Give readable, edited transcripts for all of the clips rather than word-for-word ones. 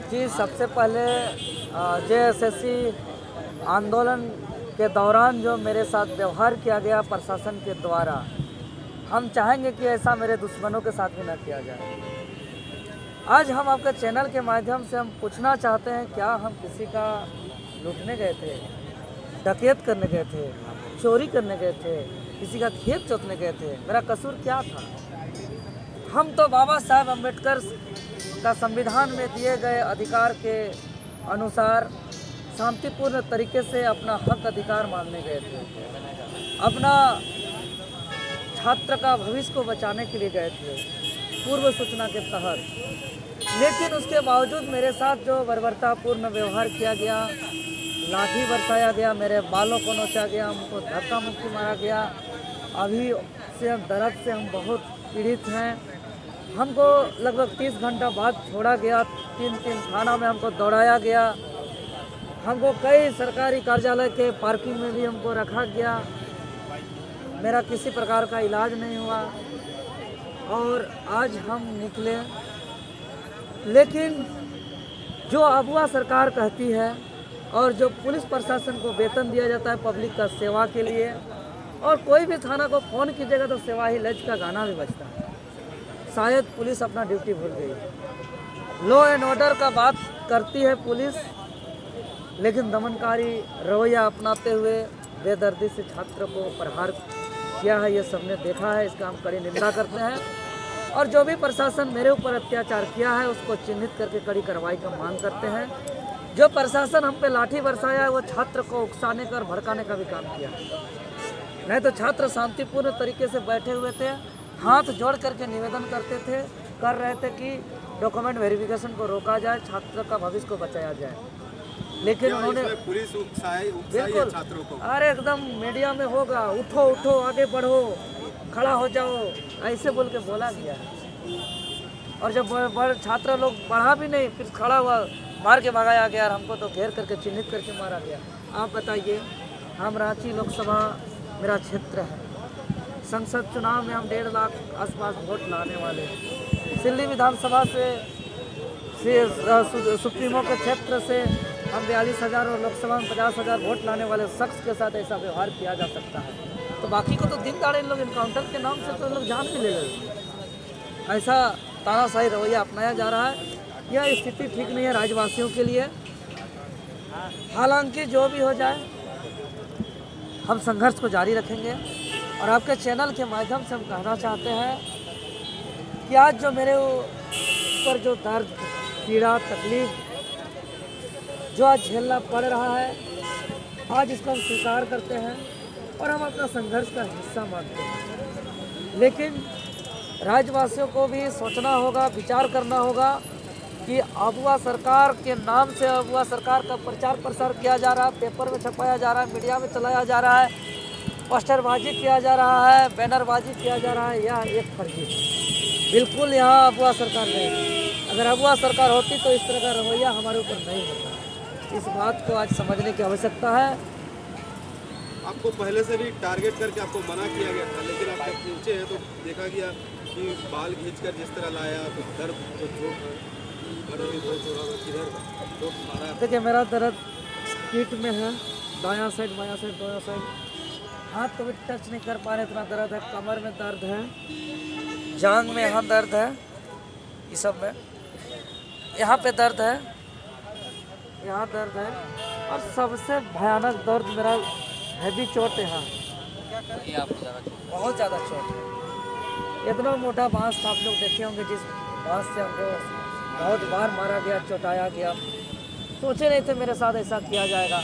जी, सबसे पहले जेएसएससी आंदोलन के दौरान जो मेरे साथ व्यवहार किया गया प्रशासन के द्वारा, हम चाहेंगे कि ऐसा मेरे दुश्मनों के साथ भी न किया जाए। आज हम आपके चैनल के माध्यम से हम पूछना चाहते हैं, क्या हम किसी का लूटने गए थे, डकैत करने गए थे, चोरी करने गए थे, किसी का खेत जोतने गए थे? मेरा कसूर क्या था? हम तो बाबा साहब अम्बेडकर का संविधान में दिए गए अधिकार के अनुसार शांतिपूर्ण तरीके से अपना हक अधिकार मांगने गए थे, अपना छात्र का भविष्य को बचाने के लिए गए थे पूर्व सूचना के तहत। लेकिन उसके बावजूद मेरे साथ जो बर्बरतापूर्ण व्यवहार किया गया, लाठी बरसाया गया, मेरे बालों को नोचा गया, हमको धक्का मुक्की मारा गया। अभी से दर्द से हम बहुत पीड़ित हैं। हमको लगभग 30 घंटा बाद छोड़ा गया, 3 थाना में हमको दौड़ाया गया, हमको कई सरकारी कार्यालय के पार्किंग में भी हमको रखा गया। मेरा किसी प्रकार का इलाज नहीं हुआ और आज हम निकले। लेकिन जो अगुआ सरकार कहती है और जो पुलिस प्रशासन को वेतन दिया जाता है पब्लिक का सेवा के लिए, और कोई भी थाना को फ़ोन कीजिएगा तो सेवा ही लज का गाना भी बजता है। शायद पुलिस अपना ड्यूटी भूल गई। लॉ एंड ऑर्डर का बात करती है पुलिस, लेकिन दमनकारी रवैया अपनाते हुए बेदर्दी से छात्र को प्रहार किया है, ये सबने देखा है। इसका हम कड़ी निंदा करते हैं और जो भी प्रशासन मेरे ऊपर अत्याचार किया है उसको चिन्हित करके कड़ी कार्रवाई का मांग करते हैं। जो प्रशासन हम पे लाठी बरसाया है वो छात्र को उकसाने का और भड़काने का भी काम किया, नहीं तो छात्र शांतिपूर्ण तरीके से बैठे हुए थे, हाथ जोड़ करके निवेदन कर रहे थे कि डॉक्यूमेंट वेरिफिकेशन को रोका जाए, छात्र का भविष्य को बचाया जाए। लेकिन उन्होंने पुलिस बिल्कुल छात्रों को, अरे एकदम मीडिया में होगा, उठो उठो आगे बढ़ो, खड़ा हो जाओ, ऐसे बोल के बोला गया। और जब बड़े छात्र लोग बढ़ा भी नहीं, फिर खड़ा हुआ, मार के भगाया गया और हमको तो घेर करके चिन्हित करके मारा गया। आप बताइए, हम रांची लोकसभा मेरा क्षेत्र है, संसद चुनाव में हम 1.5 लाख आसपास वोट लाने वाले हैं। सिल्ली विधानसभा से सुप्रीमो के क्षेत्र से हम 42,000 और लोकसभा में 50,000 वोट लाने वाले शख्स के साथ ऐसा व्यवहार किया जा सकता है, तो बाकी को तो दिन दाड़े लोग इनकाउंटर के नाम से तो लोग जान भी ले रहे। ऐसा तानाशाही रवैया अपनाया जा रहा है। यह स्थिति ठीक नहीं है राज्यवासियों के लिए। हालांकि जो भी हो जाए, हम संघर्ष को जारी रखेंगे और आपके चैनल के माध्यम से हम कहना चाहते हैं कि आज जो मेरे ऊपर जो दर्द, पीड़ा, तकलीफ जो आज झेलना पड़ रहा है, आज इसको हम स्वीकार करते हैं और हम अपना संघर्ष का हिस्सा मानते हैं। लेकिन राज्यवासियों को भी सोचना होगा, विचार करना होगा कि अगुआ सरकार के नाम से अगुआ सरकार का प्रचार प्रसार किया जा रहा है, पेपर में छपाया जा रहा है, मीडिया में चलाया जा रहा है, पोस्टरबाजी किया जा रहा है, बैनरबाजी किया जा रहा है। यह एक फर्जी है। बिल्कुल यहाँ अगुआ सरकार नहीं है। अगर अगुआ सरकार होती तो इस तरह का रवैया हमारे ऊपर नहीं होता। इस बात को आज समझने की आवश्यकता है। आपको पहले से भी टारगेट करके आपको मना किया गया था, लेकिन आप जब पहुँचे हैं तो देखा गया कि बाल खींचकर जिस तरह लाया, तो दर्द तो चोट देखिए, मेरा दर्द पीठ में है, दायां साइड, बायां साइड, दोनों साइड। हाथ को भी टच नहीं कर पा रहे, इतना दर्द है। कमर में दर्द है, जांघ में यहाँ दर्द है, ये सब में यहाँ पे दर्द है, यहाँ दर्द है, और सबसे भयानक दर्द मेरा हैवी चोट है यहाँ, बहुत ज़्यादा चोट है। इतना मोटा बांस आप लोग देखे होंगे, जिस बांस से हमको बहुत बार मारा गया, चोटाया गया। सोचे नहीं थे मेरे साथ ऐसा किया जाएगा।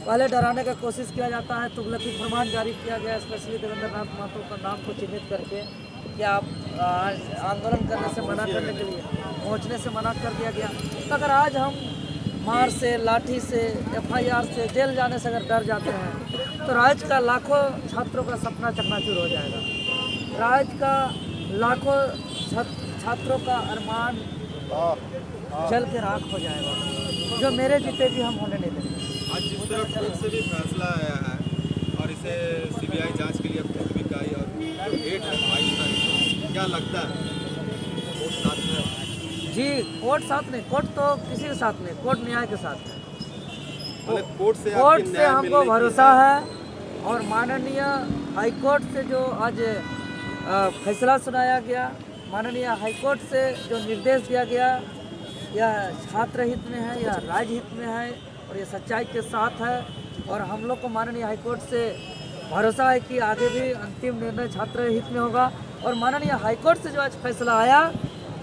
पहले डराने का कोशिश किया जाता है, तुगलकी फरमान जारी किया गया, स्पेशली देवेंद्र नाथ महतो का नाम को चिन्हित करके कि आप आंदोलन करने से मना करने के लिए, पहुंचने से मना कर दिया गया। तो अगर आज हम मार से, लाठी से, FIR से, जेल जाने से अगर डर जाते हैं, तो राज्य का लाखों छात्रों का सपना चकनाचूर हो जाएगा। राज्य का लाखों छात्रों का अरमान जल के राख हो जाएगा, जो मेरे जीते भी हम होने नहीं देंगे। आज जिस तरह कोर्ट से भी फैसला आया है और इसे CBI जांच के लिए खुद भी गई, और डेट है 22 तारीख, क्या लगता है कोर्ट साथ में जी कोर्ट साथ नहीं, कोर्ट तो किसी के साथ नहीं, कोर्ट न्याय के साथ है। मतलब कोर्ट से कोर्ट आपकी से न्याय हमको मिलने की भरोसा है और माननीय हाईकोर्ट से जो आज फैसला सुनाया गया, माननीय हाईकोर्ट से जो निर्देश दिया गया, यह छात्र हित में है, यह राज्य हित में है और ये सच्चाई के साथ है। और हम लोग को माननीय हाईकोर्ट से भरोसा है कि आगे भी अंतिम निर्णय छात्र हित में होगा। और माननीय हाईकोर्ट से जो आज फैसला आया,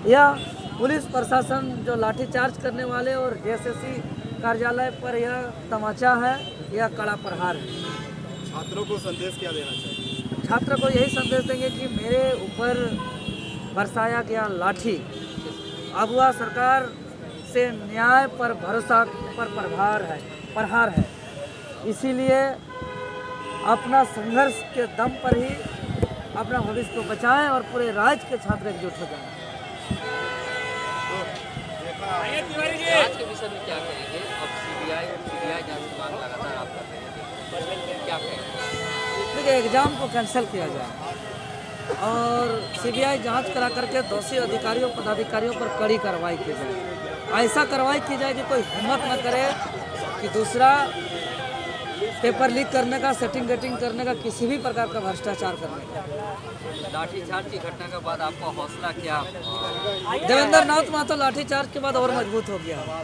यह पुलिस प्रशासन जो लाठीचार्ज करने वाले और जेएसएससी कार्यालय पर यह तमाचा है, यह कड़ा प्रहार है। छात्रों को संदेश क्या देना चाहिए? छात्र को यही संदेश देंगे कि मेरे ऊपर बरसाया गया लाठी अगुआ सरकार से न्याय पर भरोसा पर प्रहार है। इसीलिए अपना संघर्ष के दम पर ही अपना भविष्य को बचाएं और पूरे राज्य के छात्र एकजुट हो जाएं। जांच के विषय में क्या करेंगे? अब सीबीआई जांच की मांग लगातार आप कर रहे हैं, क्या कहेंगे? देखिए, एग्ज़ाम को कैंसिल किया जाए और सीबीआई जांच करा करके दोषी अधिकारियों पदाधिकारियों पर कड़ी कार्रवाई की जाए। ऐसा कार्रवाई की जाए कि कोई हिम्मत न करे कि दूसरा पेपर लीक करने का, सेटिंग गेटिंग करने का, किसी भी प्रकार का भ्रष्टाचार करने का। लाठीचार्ज की घटना के बाद आपका हौसला क्या? देवेंद्र नाथ महतो लाठीचार्ज के बाद और मजबूत हो गया है,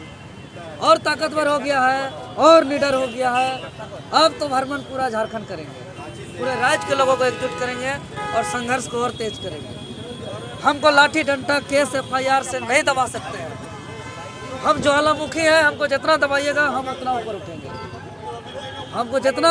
और ताकतवर हो गया है, और निडर हो गया है। अब तो भरमन पूरा झारखंड करेंगे, पूरे राज्य के लोगों को एकजुट करेंगे और संघर्ष को और तेज करेंगे। हमको लाठी डंडा केस FIR से नहीं दबा सकते हैं। हम ज्वालामुखी हैं, हमको जितना दबाइएगा हम उतना ऊपर उठेंगे। हमको जितना